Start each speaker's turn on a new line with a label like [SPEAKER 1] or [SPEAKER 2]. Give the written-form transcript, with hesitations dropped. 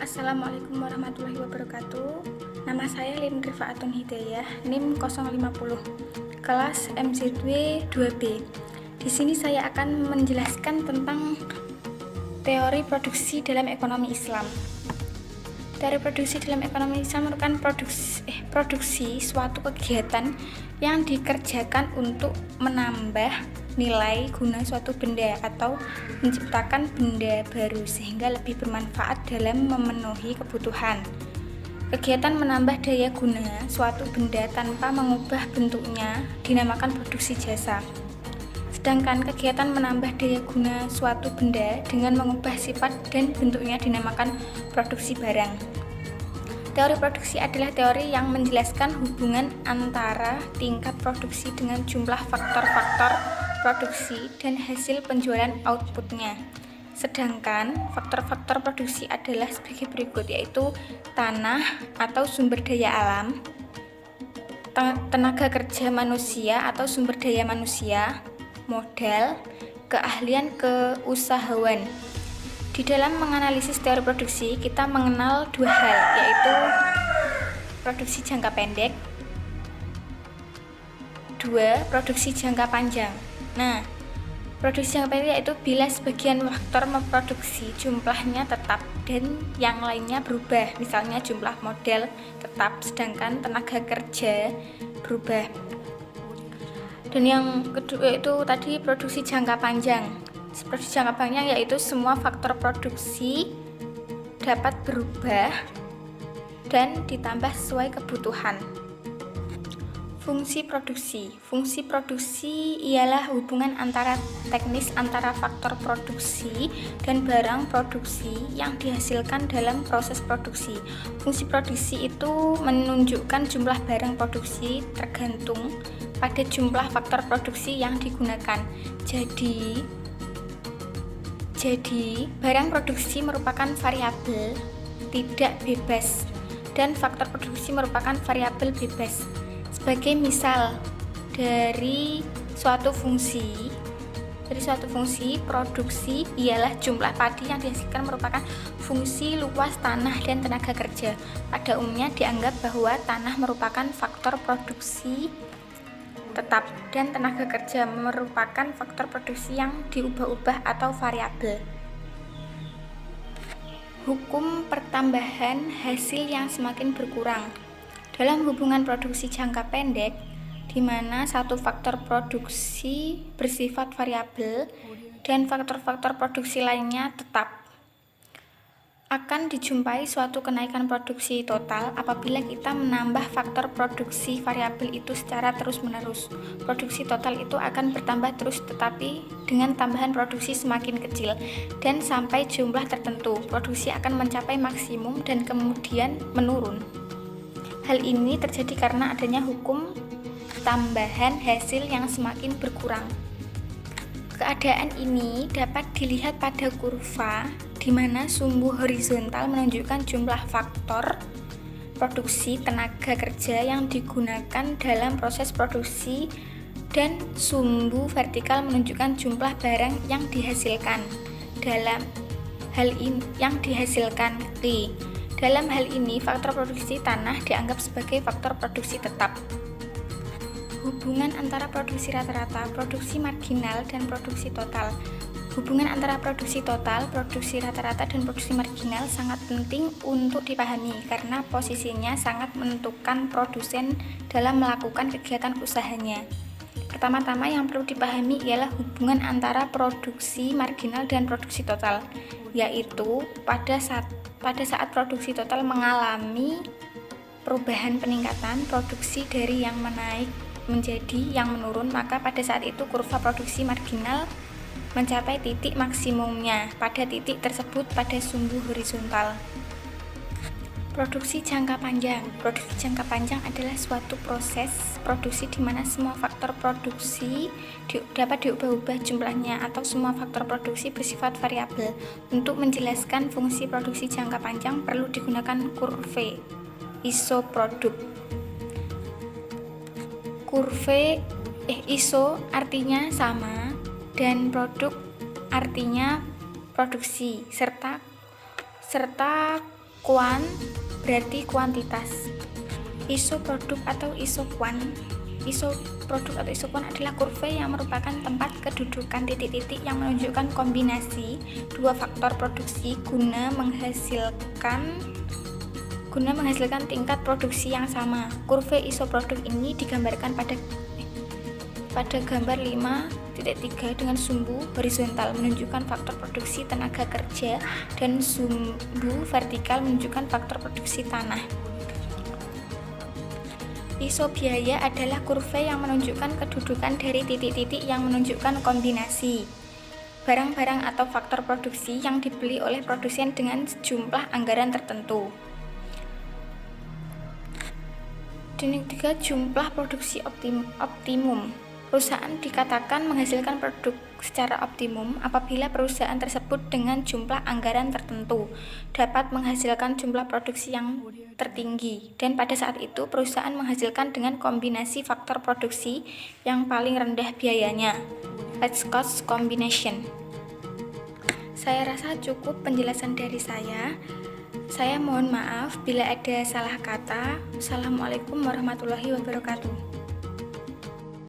[SPEAKER 1] Assalamualaikum warahmatullahi wabarakatuh. Nama saya Lin Rifaatun Hidayah, NIM 050, kelas MZW 2B. Di sini saya akan menjelaskan tentang teori produksi dalam ekonomi Islam. Teori produksi dalam ekonomi Islam merupakan produksi suatu kegiatan yang dikerjakan untuk menambah nilai guna suatu benda atau menciptakan benda baru sehingga lebih bermanfaat dalam memenuhi kebutuhan. Kegiatan menambah daya guna suatu benda tanpa mengubah bentuknya dinamakan produksi jasa. Sedangkan kegiatan menambah daya guna suatu benda dengan mengubah sifat dan bentuknya dinamakan produksi barang. Teori produksi adalah teori yang menjelaskan hubungan antara tingkat produksi dengan jumlah faktor-faktor produksi dan hasil penjualan outputnya. Sedangkan faktor-faktor produksi adalah sebagai berikut, yaitu tanah atau sumber daya alam, tenaga kerja manusia atau sumber daya manusia, modal, keahlian keusahawan. Di dalam menganalisis teori produksi, kita mengenal dua hal, yaitu produksi jangka pendek, dua, produksi jangka panjang. Nah, produksi jangka pendek yaitu bila sebagian faktor memproduksi jumlahnya tetap dan yang lainnya berubah, misalnya jumlah modal tetap sedangkan tenaga kerja berubah. Dan yang kedua itu tadi produksi jangka panjang. Produksi jangka panjang yaitu semua faktor produksi dapat berubah dan ditambah sesuai kebutuhan. Fungsi produksi ialah hubungan antara teknis antara faktor produksi dan barang produksi yang dihasilkan dalam proses produksi. Fungsi produksi itu menunjukkan jumlah barang produksi tergantung pada jumlah faktor produksi yang digunakan. Jadi, barang produksi merupakan variabel tidak bebas dan faktor produksi merupakan variabel bebas. Sebagai misal dari suatu fungsi produksi ialah jumlah padi yang dihasilkan merupakan fungsi luas tanah dan tenaga kerja. Pada umumnya dianggap bahwa tanah merupakan faktor produksi tetap dan tenaga kerja merupakan faktor produksi yang diubah-ubah atau variabel. Hukum pertambahan hasil yang semakin berkurang. Dalam hubungan produksi jangka pendek, di mana satu faktor produksi bersifat variabel dan faktor-faktor produksi lainnya tetap, akan dijumpai suatu kenaikan produksi total apabila kita menambah faktor produksi variabel itu secara terus-menerus. Produksi total itu akan bertambah terus tetapi dengan tambahan produksi semakin kecil dan sampai jumlah tertentu, produksi akan mencapai maksimum dan kemudian menurun. Hal ini terjadi karena adanya hukum tambahan hasil yang semakin berkurang. Keadaan ini dapat dilihat pada kurva di mana sumbu horizontal menunjukkan jumlah faktor produksi tenaga kerja yang digunakan dalam proses produksi dan sumbu vertikal menunjukkan jumlah barang yang dihasilkan. Dalam hal ini faktor produksi tanah dianggap sebagai faktor produksi tetap. Hubungan antara produksi rata-rata, produksi marginal, dan produksi total. Hubungan antara produksi total, produksi rata-rata, dan produksi marginal sangat penting untuk dipahami karena posisinya sangat menentukan produsen dalam melakukan kegiatan usahanya. Pertama-tama yang perlu dipahami ialah hubungan antara produksi marginal dan produksi total, yaitu pada saat produksi total mengalami perubahan peningkatan produksi dari yang menaik menjadi yang menurun, maka pada saat itu kurva produksi marginal mencapai titik maksimumnya pada titik tersebut pada sumbu horizontal. Produksi jangka panjang. Produksi jangka panjang adalah suatu proses produksi di mana semua faktor produksi dapat diubah-ubah jumlahnya atau semua faktor produksi bersifat variabel. Untuk menjelaskan fungsi produksi jangka panjang perlu digunakan kurve isoproduk. Kurve iso artinya sama dan produk artinya produksi serta Kuan berarti kuantitas. Isoproduk atau isokuan. Isoproduk atau isokuan adalah kurva yang merupakan tempat kedudukan titik-titik yang menunjukkan kombinasi dua faktor produksi guna menghasilkan tingkat produksi yang sama. Kurva isoproduk ini digambarkan pada gambar 5.3 dengan sumbu horizontal menunjukkan faktor produksi tenaga kerja dan sumbu vertikal menunjukkan faktor produksi tanah. Isobiaya adalah kurva yang menunjukkan kedudukan dari titik-titik yang menunjukkan kombinasi barang-barang atau faktor produksi yang dibeli oleh produsen dengan jumlah anggaran tertentu. Dan yang ketiga, jumlah produksi optimum. Perusahaan dikatakan menghasilkan produk secara optimum apabila perusahaan tersebut dengan jumlah anggaran tertentu dapat menghasilkan jumlah produksi yang tertinggi, dan pada saat itu perusahaan menghasilkan dengan kombinasi faktor produksi yang paling rendah biayanya, fixed cost combination. Saya rasa cukup penjelasan dari saya. Saya mohon maaf bila ada salah kata. Assalamualaikum warahmatullahi wabarakatuh.